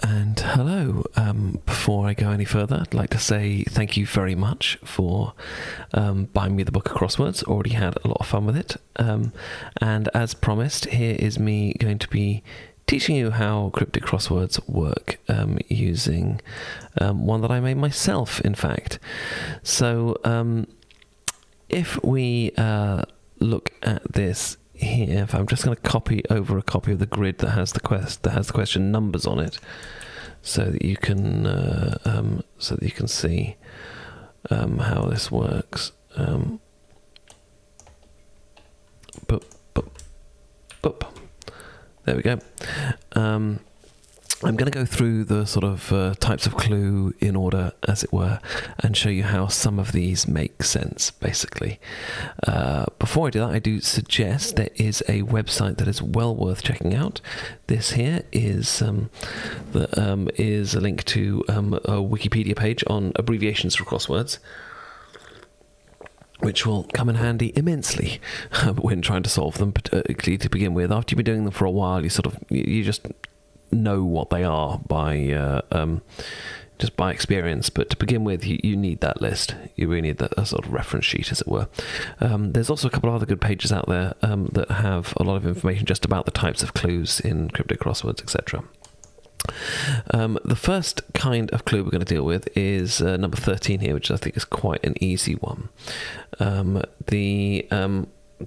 And hello. Before I go any further, I'd like to say thank you very much for buying me the book of Crosswords. Already had a lot of fun with it. And as promised, here is me going to be teaching you how cryptic crosswords work using one that I made myself, in fact. So if we look at this here, if I'm just going to copy over a copy of the grid that has the question numbers on it, so that you can see how this works. There we go. I'm going to go through the sort of types of clue in order, as it were, and show you how some of these make sense, basically. Before I do that, I do suggest there is a website that is well worth checking out. This here is a link to a Wikipedia page on abbreviations for crosswords, which will come in handy immensely when trying to solve them, particularly to begin with. After you've been doing them for a while, you just know what they are by just by experience, but to begin with you need that list. You really need that sort of reference sheet, as it were. There's also a couple of other good pages out there that have a lot of information just about the types of clues in cryptic crosswords, etc. The first kind of clue we're going to deal with is number 13 here, which I think is quite an easy one. The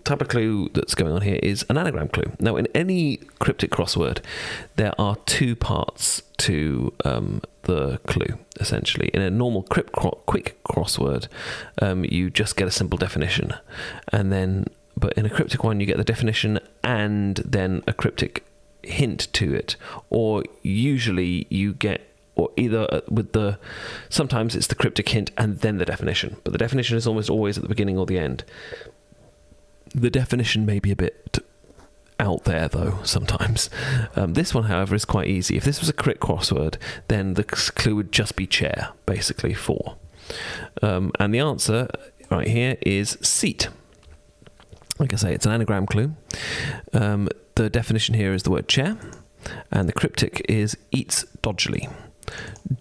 type of clue that's going on here is an anagram clue. Now, in any cryptic crossword, there are two parts to the clue, essentially. In a normal quick crossword, you just get a simple definition, but in a cryptic one, you get the definition and then a cryptic hint to it, or usually you get, or either sometimes it's the cryptic hint and then the definition, but the definition is almost always at the beginning or the end. The definition may be a bit out there, though, sometimes. This one, however, is quite easy. If this was a cryptic crossword, then the clue would just be chair, basically, for. And the answer right here is seat. Like I say, it's an anagram clue. The definition here is the word chair, and the cryptic is eats dodgily.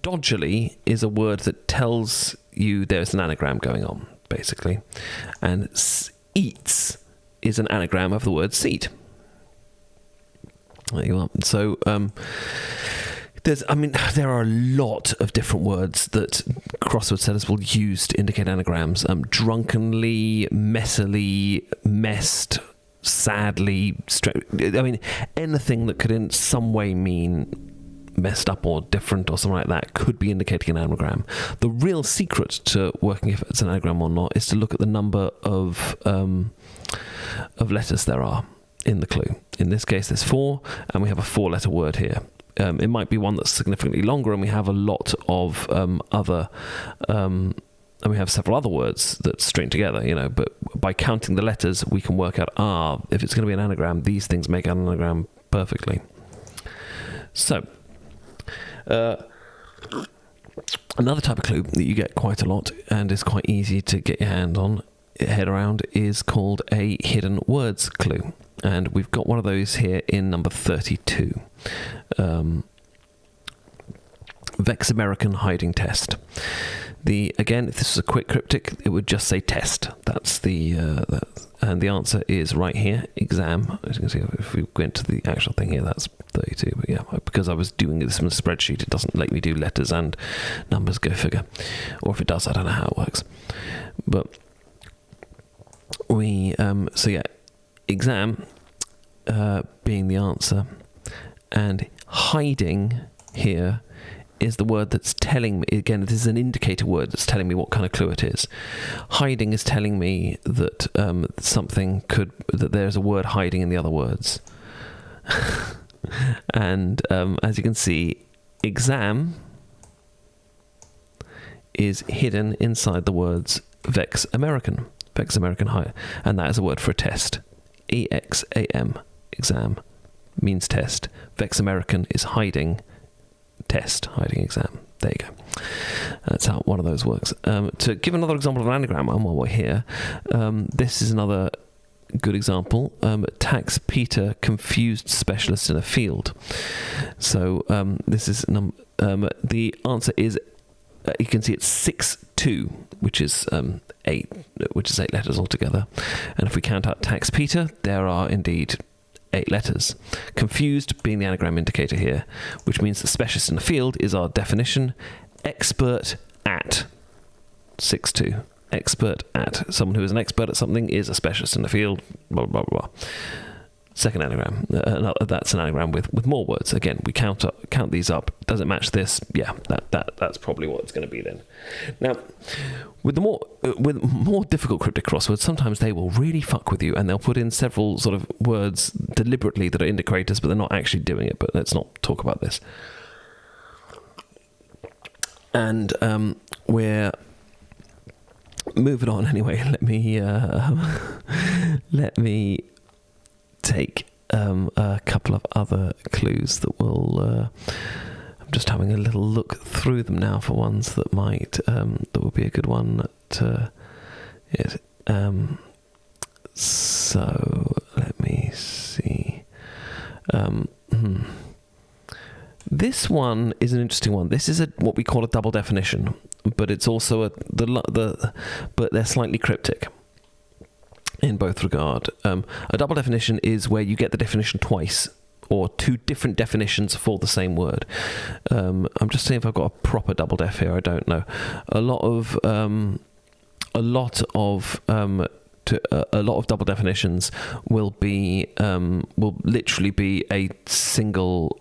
Dodgily is a word that tells you there's an anagram going on, basically. And eats is an anagram of the word seat. There you are. So there are a lot of different words that crossword setters will use to indicate anagrams. Drunkenly, messily, messed, sadly, anything that could in some way mean messed up or different or something like that could be indicating an anagram. The real secret to working if it's an anagram or not is to look at the number of letters there are in the clue. In this case, there's 4, and we have a 4-letter word here. It might be one that's significantly longer, and we have a lot of other, and we have several other words that string together, but by counting the letters, we can work out, if it's going to be an anagram, these things make an anagram perfectly. So, another type of clue that you get quite a lot and is quite easy to get your head around is called a hidden words clue, and we've got one of those here in number 32. Vex American hiding test. Again, if this was a quick cryptic, it would just say test. That's and the answer is right here, exam. As you can see, if we went to the actual thing here, that's 32. But yeah, because I was doing this in a spreadsheet, it doesn't let me do letters and numbers, go figure. Or if it does, I don't know how it works. But exam being the answer, and hiding here is the word that's telling me, again, this is an indicator word that's telling me what kind of clue it is. Hiding is telling me that that there's a word hiding in the other words. And as you can see, exam is hidden inside the words Vex American high, and that is a word for a test. EXAM, exam, means test. Vex American is hiding exam. There you go. That's how one of those works. To give another example of an anagram while we're here, this is another good example. Tax Peter confused specialist in a field. So this is the answer is you can see it's 6-2, which is 8 letters altogether. And if we count out tax Peter, there are indeed 8 letters. Confused being the anagram indicator here, which means the specialist in the field is our definition. Expert at 6-2. Expert at. Someone who is an expert at something is a specialist in the field. Blah, blah, blah, blah. Second anagram. That's an anagram with more words. Again, we count these up. Does it match this? Yeah, that's probably what it's going to be then. Now, with more difficult cryptic crosswords, sometimes they will really fuck with you, and they'll put in several sort of words deliberately that are indicators, but they're not actually doing it. But let's not talk about this. And we're moving on anyway. Let me take a couple of other clues that will. I'm just having a little look through them now for ones that might that would be a good one to. Yes. So let me see. This one is an interesting one. This is what we call a double definition, but it's also but they're slightly cryptic in both regard. A double definition is where you get the definition twice, or 2 different definitions for the same word. I'm just seeing if I've got a proper double def here. I don't know. A lot of double definitions will literally be a single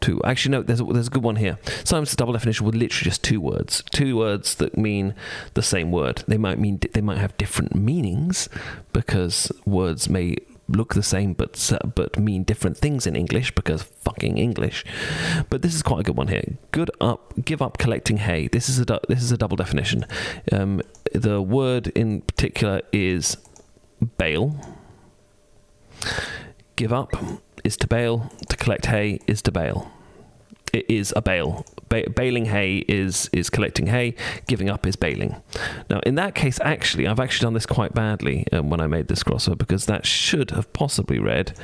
two. Actually, no. There's a good one here. Sometimes the double definition would literally just 2 words. 2 words that mean the same word. They might have different meanings because words may look the same but mean different things in English because fucking English. But this is quite a good one here. Give up collecting hay. This is a double definition. The word in particular is bale. Give up is to bale. To collect hay is to bale. It is a bale. Baling hay is collecting hay. Giving up is baling. Now, in that case, I've actually done this quite badly when I made this crossword, because that should have possibly read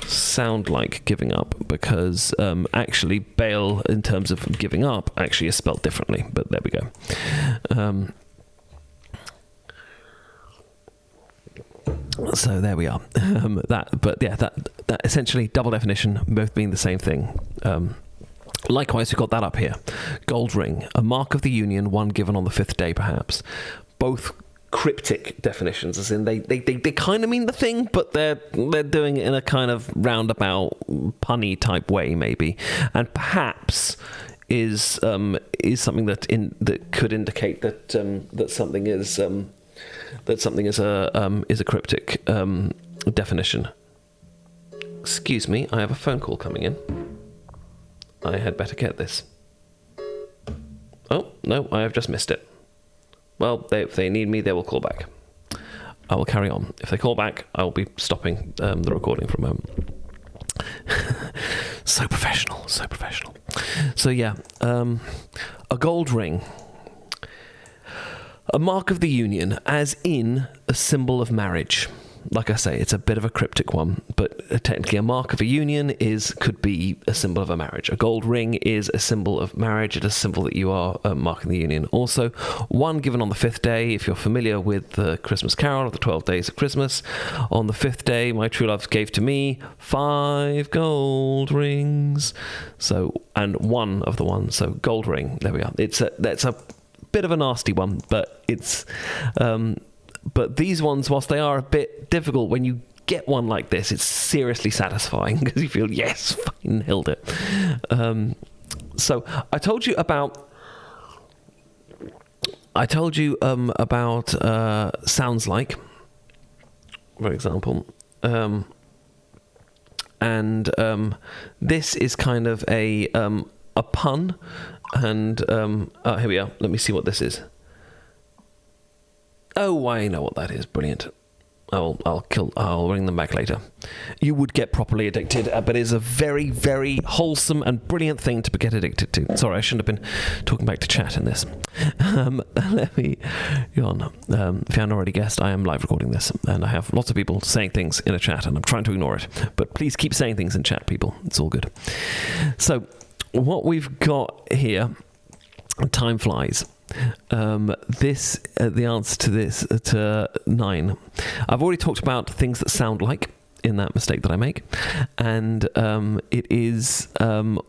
sound like giving up, because actually bail in terms of giving up actually is spelled differently, but there we go. So there we are. That essentially double definition, both being the same thing. Likewise, we've got that up here. Gold ring, a mark of the union, one given on the 5th day, perhaps. Both cryptic definitions, as in they kind of mean the thing, but they're doing it in a kind of roundabout, punny type way, maybe, and perhaps is something that could indicate that something is a cryptic definition. Excuse me, I have a phone call coming in. I had better get this. Oh, no, I have just missed it. Well, if they need me, they will call back. I will carry on. If they call back, I will be stopping the recording for a moment. So professional. So yeah, a gold ring. A mark of the union, as in a symbol of marriage. Like I say, it's a bit of a cryptic one, but technically a mark of a union could be a symbol of a marriage. A gold ring is a symbol of marriage. It is a symbol that you are marking the union. Also, one given on the 5th day. If you're familiar with the Christmas Carol of the 12 days of Christmas, on the 5th day, my true love gave to me 5 gold rings. So, and one of the ones. So, gold ring. There we are. That's a bit of a nasty one, but it's. But these ones, whilst they are a bit difficult, when you get one like this, it's seriously satisfying because you feel, yes, fucking nailed it. So I told you about sounds like, for example, and this is kind of a pun, and here we are. Let me see what this is. Oh, I know what that is. Brilliant. I'll ring them back later. You would get properly addicted, but it is a very, very wholesome and brilliant thing to get addicted to. Sorry, I shouldn't have been talking back to chat in this. Let me go on. If you haven't already guessed, I am live recording this, and I have lots of people saying things in a chat, and I'm trying to ignore it. But please keep saying things in chat, people. It's all good. So, what we've got here, time flies. The answer to this, to 9. I've already talked about things that sound like in that mistake that I make, and it is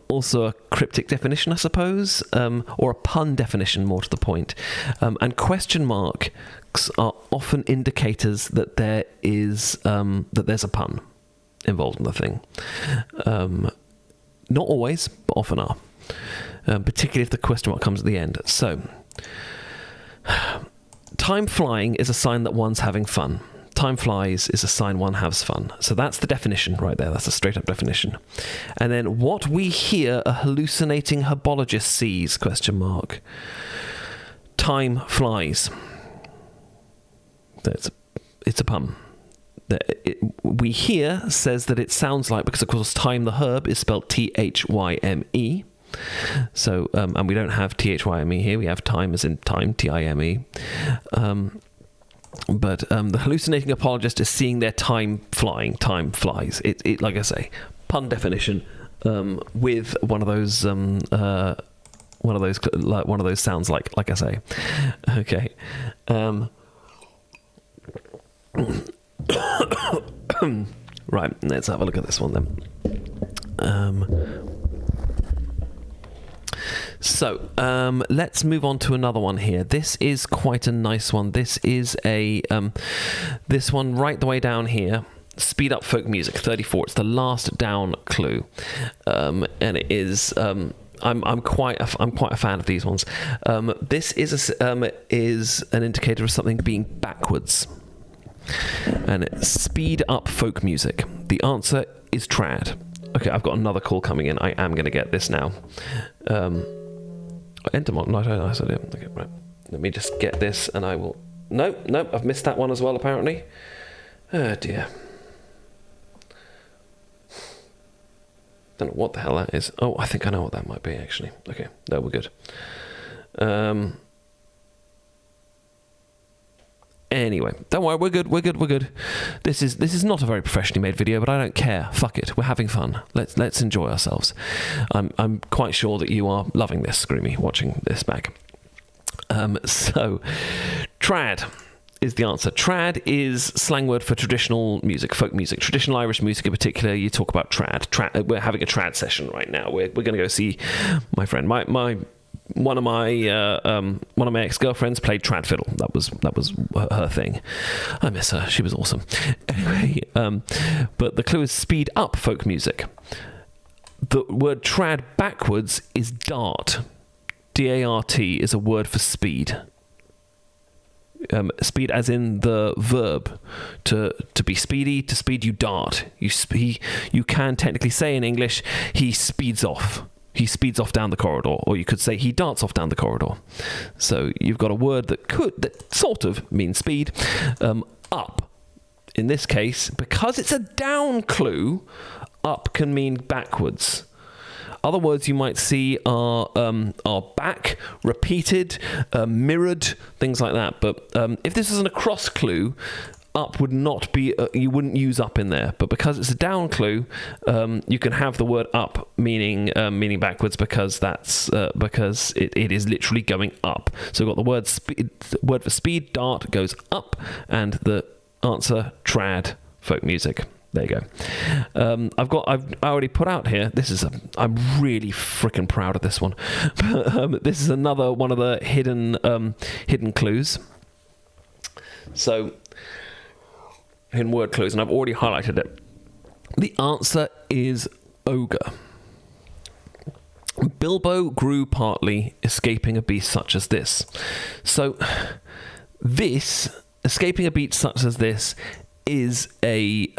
also a cryptic definition, I suppose, or a pun definition, more to the point. And question marks are often indicators that there's a pun involved in the thing. Not always, but often are. Particularly if the question mark comes at the end. So, time flying is a sign that one's having fun. Time flies is a sign one has fun. So that's the definition right there. That's a straight up definition. And then what we hear a hallucinating herbologist sees, question mark. Time flies. It's a pun. We hear says that it sounds like, because of course time the herb is spelled Thyme. So, and we don't have Thyme here, we have time as in time, Time. But the hallucinating apologist is seeing their time flying. Time flies. It like I say, pun definition, with one of those sounds like I say. Okay. Right, let's have a look at this one then. So, let's move on to another one here. This is quite a nice one. This is this one right the way down here. Speed up folk music, 34. It's the last down clue, and it is. I'm quite a fan of these ones. This is an indicator of something being backwards, and it's speed up folk music. The answer is trad. Okay, I've got another call coming in. I am going to get this now. Entomon. No, I said it. Okay, right. Let me just get this, and I will. Nope. I've missed that one as well. Apparently. Oh dear. Don't know what the hell that is. Oh, I think I know what that might be actually. Okay, no, we're good. Anyway, don't worry, we're good. This is not a very professionally made video, but I don't care. Fuck it, we're having fun. Let's enjoy ourselves. I'm quite sure that you are loving this, Screamy, watching this back. So, trad is the answer. Trad is slang word for traditional music, folk music, traditional Irish music in particular. You talk about trad. We're having a trad session right now. We're going to go see my friend. One of my ex-girlfriends played trad fiddle. That was her thing. I miss her. She was awesome. Anyway, but the clue is speed up folk music. The word trad backwards is dart. D-A-R-T is a word for speed. Speed as in the verb to be speedy. To speed, you dart. You can technically say in English, he speeds off. He speeds off down the corridor, or you could say he darts off down the corridor. So you've got a word that sort of means speed. Up, in this case, because it's a down clue, up can mean backwards. Other words you might see are back, repeated, mirrored, things like that. But if this is an across clue, up would not be, you wouldn't use up in there, but because it's a down clue, you can have the word up meaning backwards, because that's because it is literally going up. So we've got the word for speed, dart, goes up, and the answer, trad, folk music. There you go. I already put out here. I'm really freaking proud of this one. This is another one of the hidden clues. So, in word clues, and I've already highlighted it. The answer is ogre. Bilbo grew partly, escaping a beast such as this. So, escaping a beast such as this is the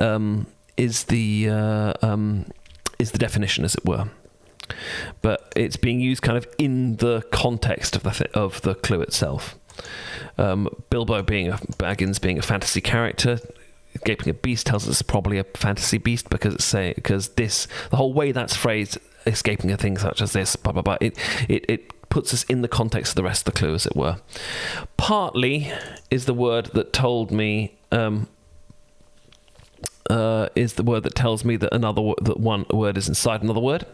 definition, as it were. But it's being used kind of in the context of the clue itself. Bilbo Baggins being a fantasy character, escaping a beast tells us it's probably a fantasy beast because the whole way that's phrased, escaping a thing such as this, blah blah blah. It puts us in the context of the rest of the clue, as it were. Partly is the word that told me. Is the word that tells me that one word is inside another word,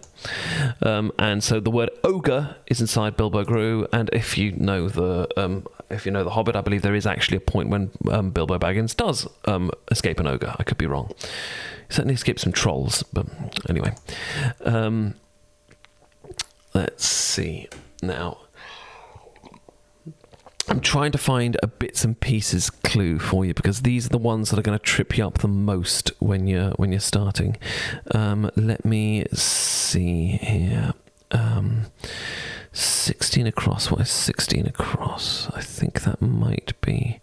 and so the word ogre is inside Bilbo Grew. And if you know the Hobbit, I believe there is actually a point when Bilbo Baggins does escape an ogre. I could be wrong. He certainly escaped some trolls, but anyway. Let's see now. I'm trying to find a bits and pieces clue for you because these are the ones that are going to trip you up the most when you're starting. Let me see here. 16 across. What is 16 across? I think that might be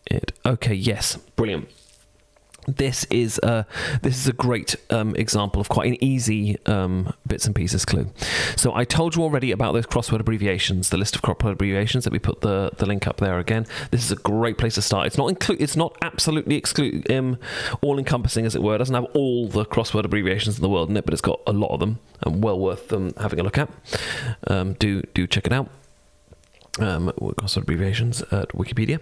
it. Okay, yes, brilliant. This is a great example of quite an easy bits and pieces clue. So I told you already about those crossword abbreviations, the list of crossword abbreviations that we put the link up there again. This is a great place to start. It's not absolutely all encompassing, as it were. It doesn't have all the crossword abbreviations in the world in it, but it's got a lot of them and well worth having a look at. Do check it out. Crossword abbreviations at Wikipedia,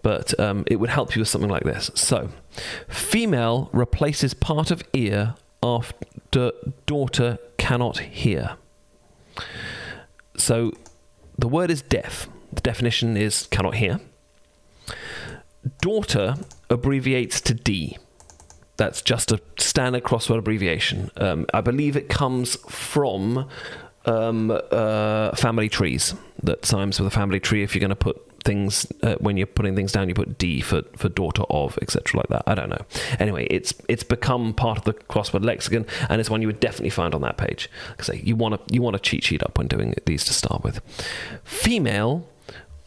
but it would help you with something like this. So, female replaces part of ear after daughter cannot hear. So, the word is deaf. The definition is cannot hear. Daughter abbreviates to D. That's just a standard crossword abbreviation. I believe it comes from family trees. That times with a family tree, if you're going to put things when you're putting things down, you put D for daughter of, etc. like that. I don't know. Anyway, it's become part of the crossword lexicon, and it's one you would definitely find on that page. So you want a cheat sheet up when doing these to start with. Female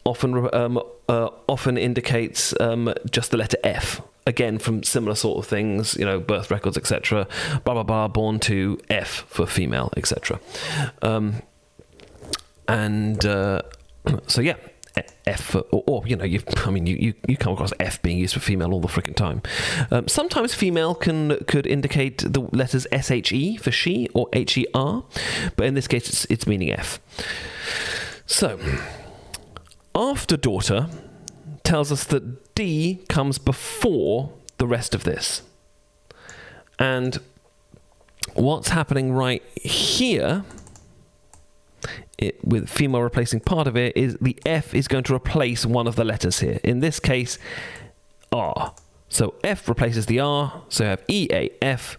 often indicates just the letter F. Again, from similar sort of things, birth records, etc. Blah blah blah. Born to F for female, etc. So yeah, F or you come across F being used for female all the freaking time. Sometimes female could indicate the letters SHE for she or HER, but in this case it's meaning F. So after daughter tells us that D comes before the rest of this. And what's happening right here, with female replacing part of it, is the F is going to replace one of the letters here. In this case, R. So F replaces the R, so you have EAF,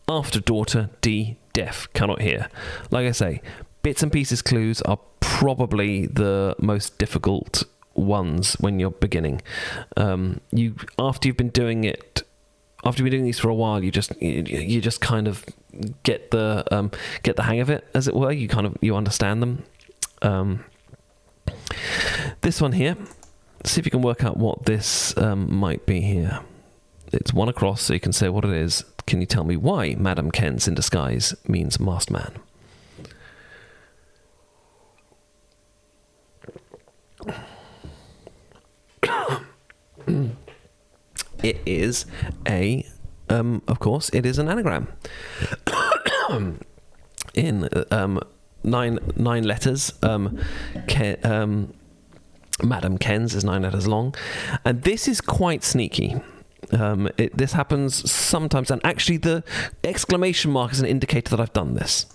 after daughter, D, deaf, cannot hear. Like I say, bits and pieces clues are probably the most difficult ones when you're beginning. After you've been doing these for a while, you just kind of get the hang of it, as it were. You understand them. This one here, see if you can work out what this might be here. It's one across, so you can say what it is. Can you tell me why Madam Ken's in disguise means masked man? It is of course, it is an anagram. In 9 letters. Madam Ken's is 9 letters long, and this is quite sneaky. This happens sometimes, and actually the exclamation mark is an indicator that I've done this.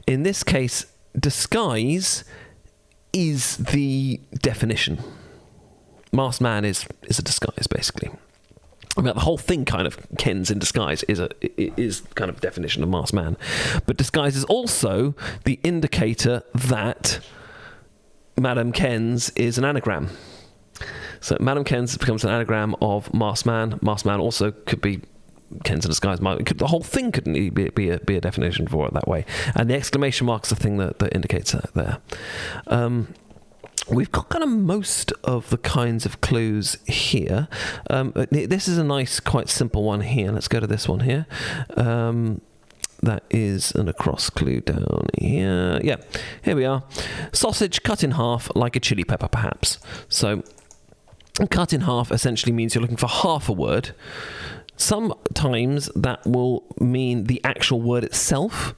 In this case, disguise is the definition. Masked man is a disguise, basically. I mean, the whole thing kind of Ken's in disguise is kind of definition of masked man. But disguise is also the indicator that Madam Ken's is an anagram. So Madam Ken's becomes an anagram of masked man. Masked man also could be Ken's in disguise. The whole thing could be a definition for it that way. And the exclamation mark is the thing that indicates that there. We've got kind of most of the kinds of clues here. This is a nice, quite simple one here. Let's go to this one here. That is an across clue down here. Yeah, here we are. Sausage cut in half like a chili pepper, perhaps. So And cut in half essentially means you're looking for half a word. Sometimes that will mean the actual word itself.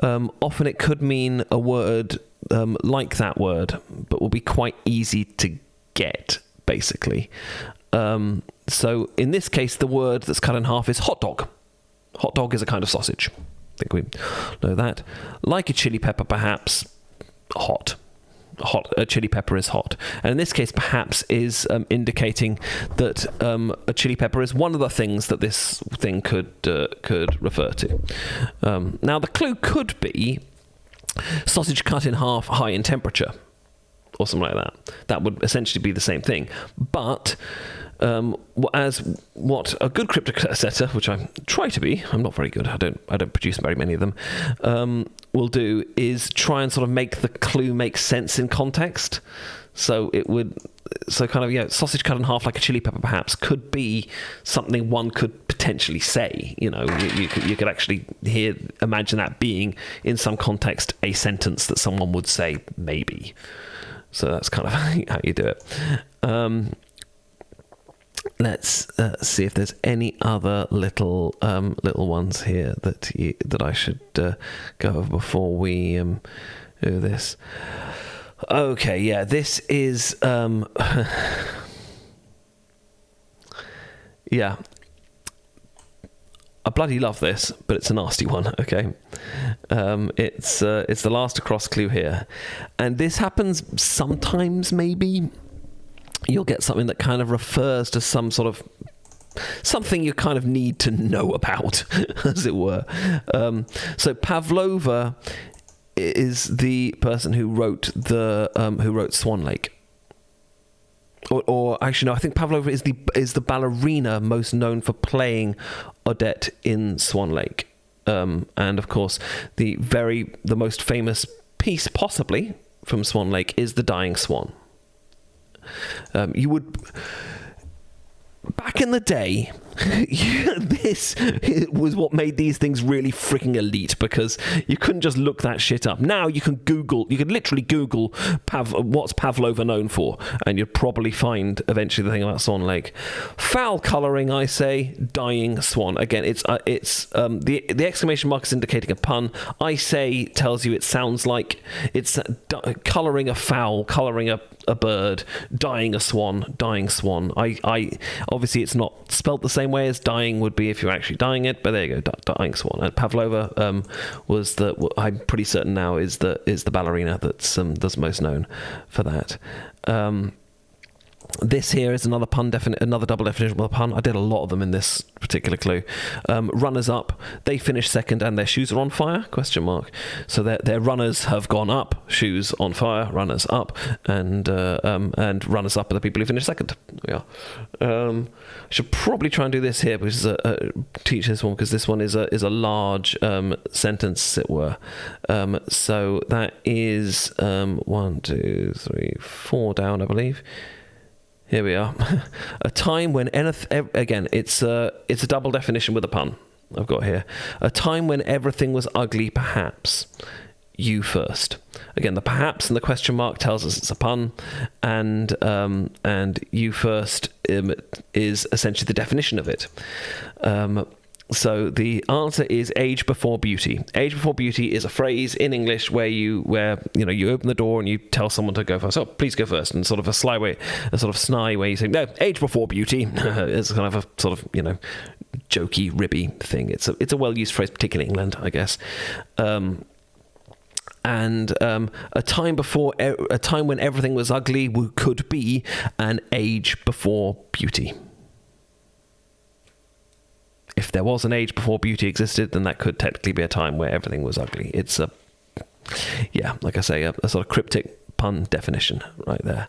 Often it could mean a word like that word, but will be quite easy to get, basically. So in this case, the word that's cut in half is hot dog. Hot dog is a kind of sausage. I think we know that. Like a chili pepper, perhaps, hot. A chili pepper is hot, and in this case perhaps is indicating that a chili pepper is one of the things that this thing could refer to. Now the clue could be sausage cut in half, high in temperature, or something like that. That would essentially be the same thing, but as what a good cryptic setter, which I try to be, I'm not very good, I don't produce very many of them, will do is try and sort of make the clue make sense in context. So it would, sausage cut in half like a chili pepper perhaps could be something one could potentially say. You could actually imagine that being in some context a sentence that someone would say, maybe. So that's kind of how you do it. Let's see if there's any other little ones here that I should go over before we do this. Okay, yeah, this is yeah. I bloody love this, but it's a nasty one. Okay, it's the last across clue here, and this happens sometimes. Maybe you'll get something that kind of refers to some sort of something you kind of need to know about, as it were. So Pavlova is the person who wrote Swan Lake. Or actually, no, I think Pavlova is the ballerina most known for playing Odette in Swan Lake. And of course, the most famous piece possibly from Swan Lake is The Dying Swan. You would, back in the day, this was what made these things really freaking elite, because you couldn't just look that shit up. Now you can literally Google what's Pavlova known for, and you'd probably find eventually the thing about Swan Lake. Foul colouring, I say. Dying swan. Again, it's the exclamation mark is indicating a pun. I say tells you it sounds like it's colouring a fowl, colouring a bird, dying a swan, dying swan. I obviously it's not spelt the same way as dying would be if you're actually dying it, but there you go, dying swan. And Pavlova I'm pretty certain now is the ballerina that's most known for that. This here is another double definition of a pun. I did a lot of them in this particular clue. Runners up, they finish second and their shoes are on fire, ? So their runners have gone up, shoes on fire, runners up, and runners up are the people who finish second. Yeah. I should probably try and do this here, because teach this one, because this one is a large sentence, as it were. So that is 1, 2, 3, 4 down, I believe. Here we are. A time when again, it's a double definition with a pun I've got here. A time when everything was ugly, perhaps. You first. Again, the perhaps and the question mark tells us it's a pun, and you first is essentially the definition of it. So the answer is age before beauty. Age before beauty is a phrase in English where you open the door and you tell someone to go first. Oh, please go first, and sort of a snide way you say, no, age before beauty. It's kind of a sort of jokey, ribby thing. It's a well-used phrase, particularly in England, I guess. And a time when everything was ugly could be an age before beauty. If there was an age before beauty existed, then that could technically be a time where everything was ugly. It's like I say, a sort of cryptic pun definition right there.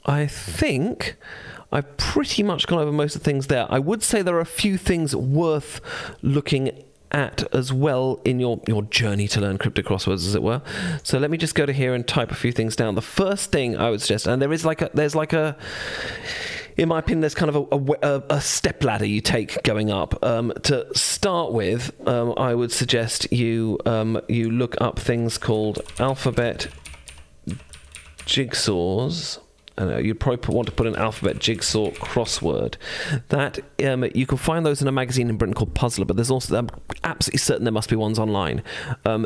I think I've pretty much gone over most of the things there. I would say there are a few things worth looking at as well in your journey to learn cryptic crosswords, as it were. So let me just go to here and type a few things down. The first thing I would suggest, and in my opinion, there's kind of a step ladder you take going up. To start with, I would suggest you look up things called alphabet jigsaws, you'd probably want to put an alphabet jigsaw crossword. That you can find those in a magazine in Britain called Puzzler, but there's also, I'm absolutely certain there must be ones online.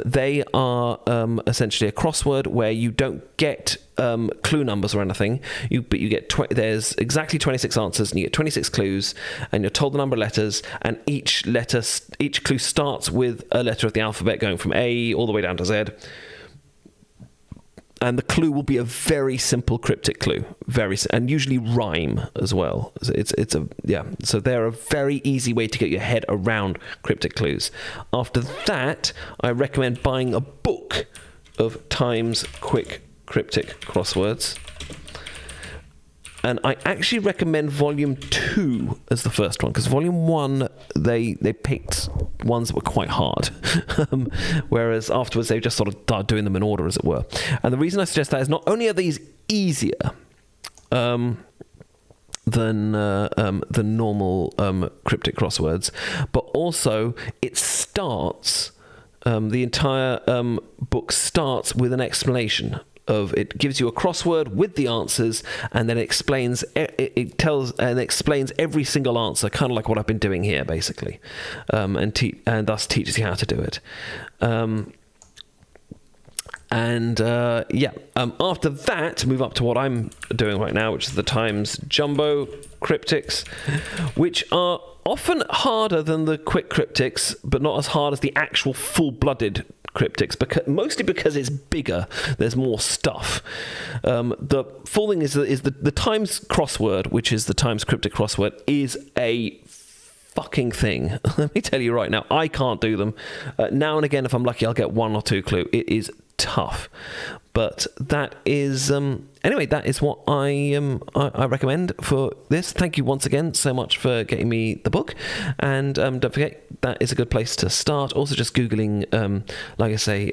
They are essentially a crossword where you don't get clue numbers or anything, but you get there's exactly 26 answers, and you get 26 clues, and you're told the number of letters, and each clue starts with a letter of the alphabet going from A all the way down to Z. And the clue will be a very simple cryptic clue, and usually rhyme as well. So they're a very easy way to get your head around cryptic clues. After that, I recommend buying a book of Times Quick Cryptic Crosswords. And I actually recommend Volume 2 as the first one, because Volume 1, they picked ones that were quite hard, whereas afterwards they just sort of started doing them in order, as it were. And the reason I suggest that is not only are these easier than normal cryptic crosswords, but also it starts, the entire book starts with an explanation. It gives you a crossword with the answers, and then it explains every single answer, kind of like what I've been doing here, basically, and thus teaches you how to do it. After that, move up to what I'm doing right now, which is the Times Jumbo Cryptics, which are often harder than the quick cryptics, but not as hard as the actual full-blooded cryptics, mostly because it's bigger. There's more stuff. The full thing is the Times crossword, which is the Times cryptic crossword, is a fucking thing. Let me tell you right now, I can't do them. Now and again, if I'm lucky, I'll get one or two clue. It is tough, but that is anyway. That is what I recommend for this. Thank you once again so much for getting me the book, and don't forget that is a good place to start. Also, just googling, like I say.